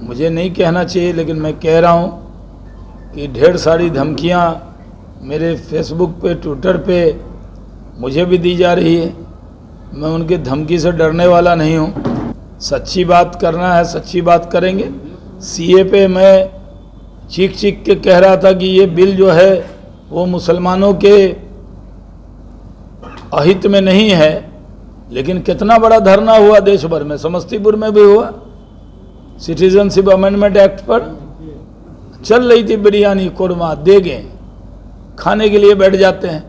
मुझे नहीं कहना चाहिए लेकिन मैं कह रहा हूँ कि ढेर सारी धमकियाँ मेरे फेसबुक पे, ट्विटर पे मुझे भी दी जा रही है। मैं उनकी धमकी से डरने वाला नहीं हूँ। सच्ची बात करना है, सच्ची बात करेंगे। सीए पे मैं चीख चीख के कह रहा था कि ये बिल जो है वो मुसलमानों के अहित में नहीं है, लेकिन कितना बड़ा धरना हुआ देश भर में, समस्तीपुर में भी हुआ। सिटीजनशिप अमेंडमेंट एक्ट पर चल रही थी बिरयानी, कोरमा, देगे खाने के लिए बैठ जाते हैं।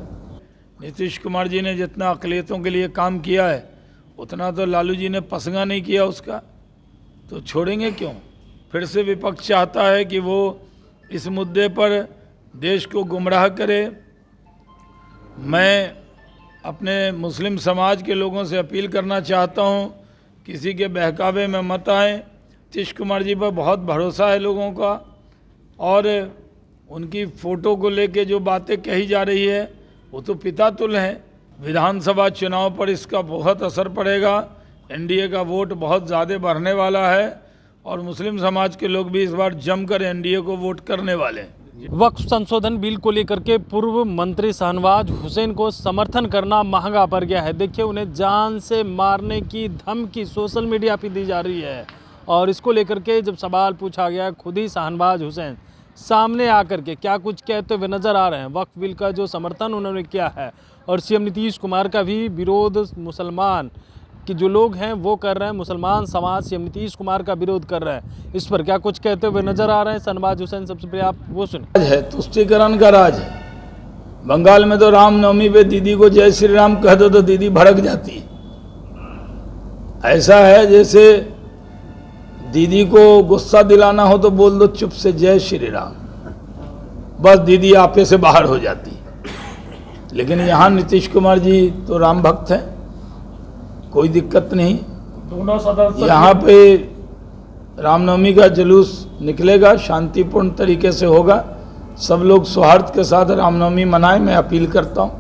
नीतीश कुमार जी ने जितना अक़लियतों के लिए काम किया है उतना तो लालू जी ने पसंगा नहीं किया उसका, तो छोड़ेंगे क्यों? फिर से विपक्ष चाहता है कि वो इस मुद्दे पर देश को गुमराह करे। मैं अपने मुस्लिम समाज के लोगों से अपील करना चाहता हूं, किसी के बहकावे में मत आएं। नीतीश कुमार जी पर बहुत भरोसा है लोगों का, और उनकी फ़ोटो को लेके जो बातें कही जा रही है वो तो पिता तुल्य हैं। विधानसभा चुनाव पर इसका बहुत असर पड़ेगा। एनडीए का वोट बहुत ज़्यादा बढ़ने वाला है और मुस्लिम समाज के लोग भी इस बार जमकर एनडीए को वोट करने वाले हैं। वक्फ संशोधन बिल को लेकर के पूर्व मंत्री शाहनवाज हुसैन को समर्थन करना महंगा पड़ गया है। देखिए, उन्हें जान से मारने की धमकी सोशल मीडिया पे दी जा रही है, और इसको लेकर के जब सवाल पूछा गया, खुद ही शाहनवाज हुसैन सामने आकर के क्या कुछ कहते हुए नजर आ रहे हैं। वक्फ बिल का जो समर्थन उन्होंने किया है, और सीएम नीतीश कुमार का भी विरोध मुसलमान कि जो लोग हैं वो कर रहे हैं, मुसलमान समाज सीएम नीतीश कुमार का विरोध कर रहे हैं। इस पर क्या कुछ कहते हुए नजर आ रहे हैं शाहनवाज हुसैन। सबसे पहले आप वो सुने। है तुष्टीकरण का राज है। बंगाल में तो रामनवमी पे दीदी को जय श्री राम कह दो तो दीदी भड़क जाती है। ऐसा है जैसे दीदी को गुस्सा दिलाना हो तो बोल दो चुप से जय श्री राम, बस दीदी आपे से बाहर हो जाती है। लेकिन यहाँ नीतीश कुमार जी तो राम भक्त हैं, कोई दिक्कत नहीं। दोनों सदस्य यहाँ पे रामनवमी का जुलूस निकलेगा, शांतिपूर्ण तरीके से होगा। सब लोग सौहार्द के साथ रामनवमी मनाएं, मैं अपील करता हूँ।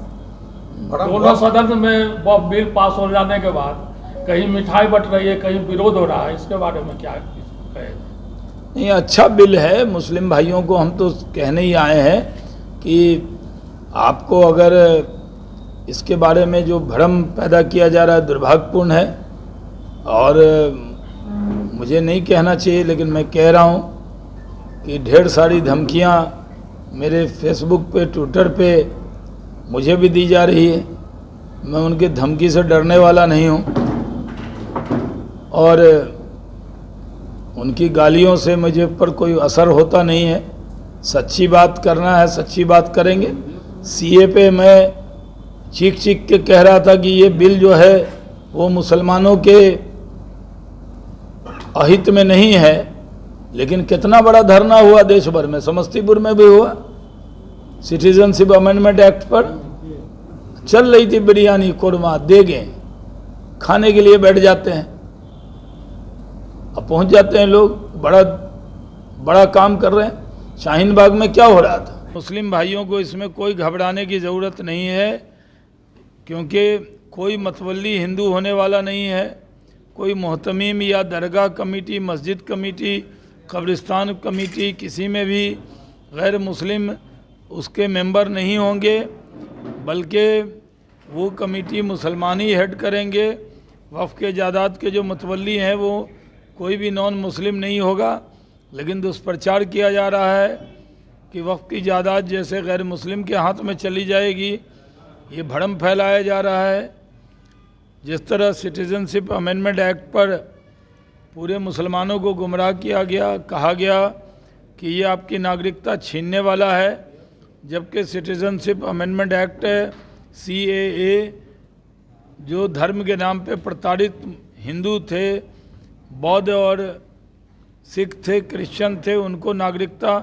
दोनों सदन में बिल पास हो जाने के बाद कहीं मिठाई बट रही है, कहीं विरोध हो रहा है, इसके बारे में क्या कहे? नहीं, अच्छा बिल है। मुस्लिम भाइयों को हम तो कहने ही आए हैं कि आपको अगर इसके बारे में जो भ्रम पैदा किया जा रहा है दुर्भाग्यपूर्ण है, और मुझे नहीं कहना चाहिए लेकिन मैं कह रहा हूँ कि ढेर सारी धमकियाँ मेरे फेसबुक पे, ट्विटर पे मुझे भी दी जा रही है। मैं उनकी धमकी से डरने वाला नहीं हूँ, और उनकी गालियों से मुझे पर कोई असर होता नहीं है। सच्ची बात करना है, सच्ची बात करेंगे। सीए पे मैं चीख चीख के कह रहा था कि ये बिल जो है वो मुसलमानों के अहित में नहीं है, लेकिन कितना बड़ा धरना हुआ देश भर में, समस्तीपुर में भी हुआ। सिटीजनशिप अमेंडमेंट एक्ट पर चल रही थी बिरयानी, कोरमा, देगे खाने के लिए बैठ जाते हैं। अब पहुंच जाते हैं लोग, बड़ा बड़ा काम कर रहे हैं। शाहीन बाग में क्या हो रहा था? मुस्लिम भाइयों को इसमें कोई घबराने की ज़रूरत नहीं है, क्योंकि कोई मतवल्ली हिंदू होने वाला नहीं है। कोई मोहतमीम या दरगाह कमेटी, मस्जिद कमेटी, कब्रिस्तान कमेटी, किसी में भी गैर मुस्लिम उसके मेंबर नहीं होंगे, बल्कि वो कमेटी मुसलमान ही हेड करेंगे। वक्फ के जायदाद के जो मतवल्ली हैं वो कोई भी नॉन मुस्लिम नहीं होगा। लेकिन दुष्प्रचार किया जा रहा है कि वक्फ की जायदाद जैसे गैर मुस्लिम के हाथ में चली जाएगी, ये भ्रम फैलाया जा रहा है। जिस तरह सिटीजनशिप अमेंडमेंट एक्ट पर पूरे मुसलमानों को गुमराह किया गया, कहा गया कि ये आपकी नागरिकता छीनने वाला है, जबकि सिटीजनशिप अमेंडमेंट एक्ट CAA जो धर्म के नाम पे प्रताड़ित हिंदू थे, बौद्ध और सिख थे, क्रिश्चियन थे, उनको नागरिकता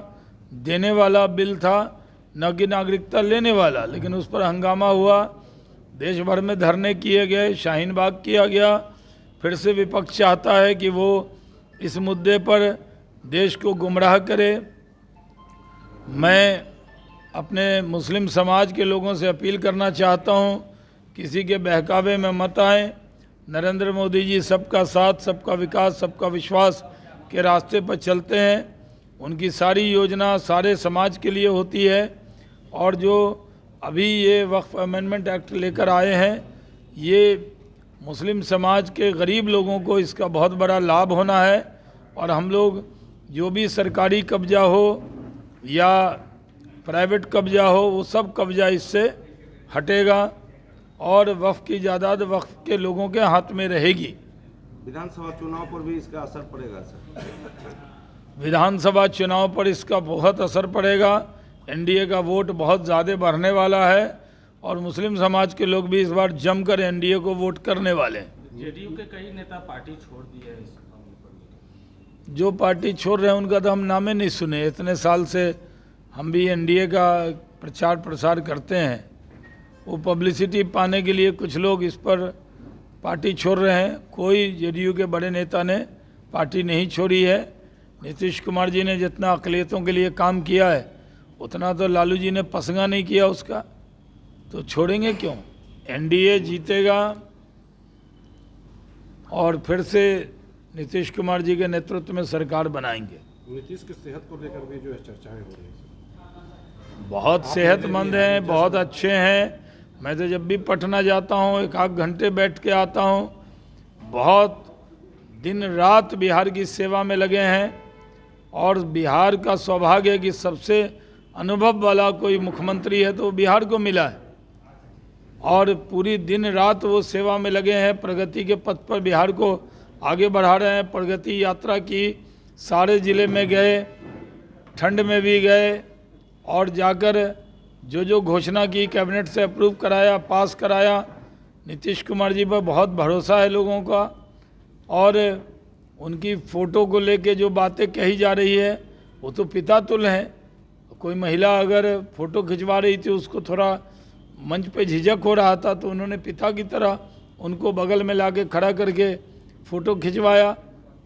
देने वाला बिल था, न कि नागरिकता लेने वाला। लेकिन उस पर हंगामा हुआ, देश भर में धरने किए गए, शाहीन बाग किया गया। फिर से विपक्ष चाहता है कि वो इस मुद्दे पर देश को गुमराह करे। मैं अपने मुस्लिम समाज के लोगों से अपील करना चाहता हूँ, किसी के बहकावे में मत आएं। नरेंद्र मोदी जी सबका साथ, सबका विकास, सबका विश्वास के रास्ते पर चलते हैं। उनकी सारी योजना सारे समाज के लिए होती है। और जो अभी ये वक्फ अमेंडमेंट एक्ट लेकर आए हैं, ये मुस्लिम समाज के गरीब लोगों को इसका बहुत बड़ा लाभ होना है। और हम लोग जो भी सरकारी कब्जा हो या प्राइवेट कब्जा हो, वो सब कब्जा इससे हटेगा और वक्फ की जायदाद वक्फ के लोगों के हाथ में रहेगी। विधानसभा चुनाव पर भी इसका असर पड़ेगा सर? विधानसभा चुनाव पर इसका बहुत असर पड़ेगा। एनडीए का वोट बहुत ज़्यादा बढ़ने वाला है और मुस्लिम समाज के लोग भी इस बार जमकर एनडीए को वोट करने वाले हैं। जेडीयू के कई नेता पार्टी छोड़ दी है इस मामले पर। जो पार्टी छोड़ रहे हैं उनका तो हम नामे नहीं सुने। इतने साल से हम भी एनडीए का प्रचार प्रसार करते हैं। वो पब्लिसिटी पाने के लिए कुछ लोग इस पर पार्टी छोड़ रहे हैं। कोई जेडीयू के बड़े नेता ने पार्टी नहीं छोड़ी है। नीतीश कुमार जी ने जितना अक़लियतों के लिए काम किया है उतना तो लालू जी ने पसंगा नहीं किया उसका, तो छोड़ेंगे क्यों? एनडीए जीतेगा और फिर से नीतीश कुमार जी के नेतृत्व में सरकार बनाएंगे। नीतीश की सेहत को लेकर भी जो है चर्चाएं हो रही हैं। बहुत सेहतमंद हैं, बहुत अच्छे हैं। मैं तो जब भी पटना जाता हूँ 1-8 घंटे बैठ के आता हूँ। बहुत दिन रात बिहार की सेवा में लगे हैं और बिहार का सौभाग्य है कि सबसे अनुभव वाला कोई मुख्यमंत्री है तो बिहार को मिला है। और पूरी दिन रात वो सेवा में लगे हैं, प्रगति के पथ पर बिहार को आगे बढ़ा रहे हैं। प्रगति यात्रा की, सारे ज़िले में गए, ठंड में भी गए और जाकर जो घोषणा की कैबिनेट से अप्रूव कराया, पास कराया। नीतीश कुमार जी पर बहुत भरोसा है लोगों का। और उनकी फ़ोटो को लेके जो बातें कही जा रही है वो तो पिता तुल्य हैं। कोई महिला अगर फ़ोटो खिंचवा रही थी, उसको थोड़ा मंच पे झिझक हो रहा था, तो उन्होंने पिता की तरह उनको बगल में लाके खड़ा करके फ़ोटो खिंचवाया।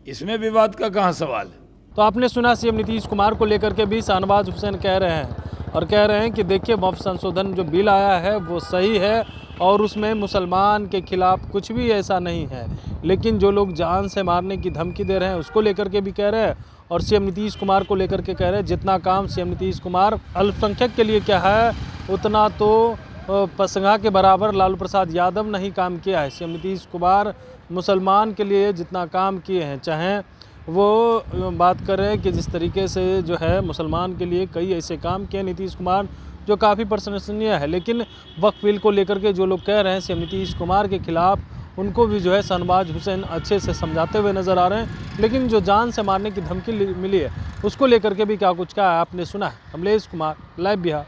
इसमें विवाद का कहाँ सवाल है? तो आपने सुना सीएम नीतीश कुमार को लेकर के भी शाहनवाज हुसैन कह रहे हैं और कह रहे हैं कि देखिए वक्फ संशोधन जो बिल आया है वो सही है और उसमें मुसलमान के खिलाफ कुछ भी ऐसा नहीं है, लेकिन जो लोग जान से मारने की धमकी दे रहे हैं उसको लेकर के भी कह रहे हैं। और सीएम नीतीश कुमार को लेकर के कह रहे हैं जितना काम सीएम नीतीश कुमार अल्पसंख्यक के लिए क्या है उतना तो पसंगा के बराबर लालू प्रसाद यादव नहीं काम किया है। सीएम नीतीश कुमार मुसलमान के लिए जितना काम किए हैं, चाहे वो बात करें कि जिस तरीके से जो है मुसलमान के लिए कई ऐसे काम किए नीतीश कुमार जो काफ़ी प्रशंसनीय है, लेकिन वक्फ बिल को लेकर के जो लोग कह रहे हैं सीएम नीतीश कुमार के खिलाफ, उनको भी जो है शाहनवाज हुसैन अच्छे से समझाते हुए नज़र आ रहे हैं। लेकिन जो जान से मारने की धमकी मिली है उसको लेकर के भी क्या कुछ कहा है आपने सुना है। कमलेश कुमार, लाइव बिहार।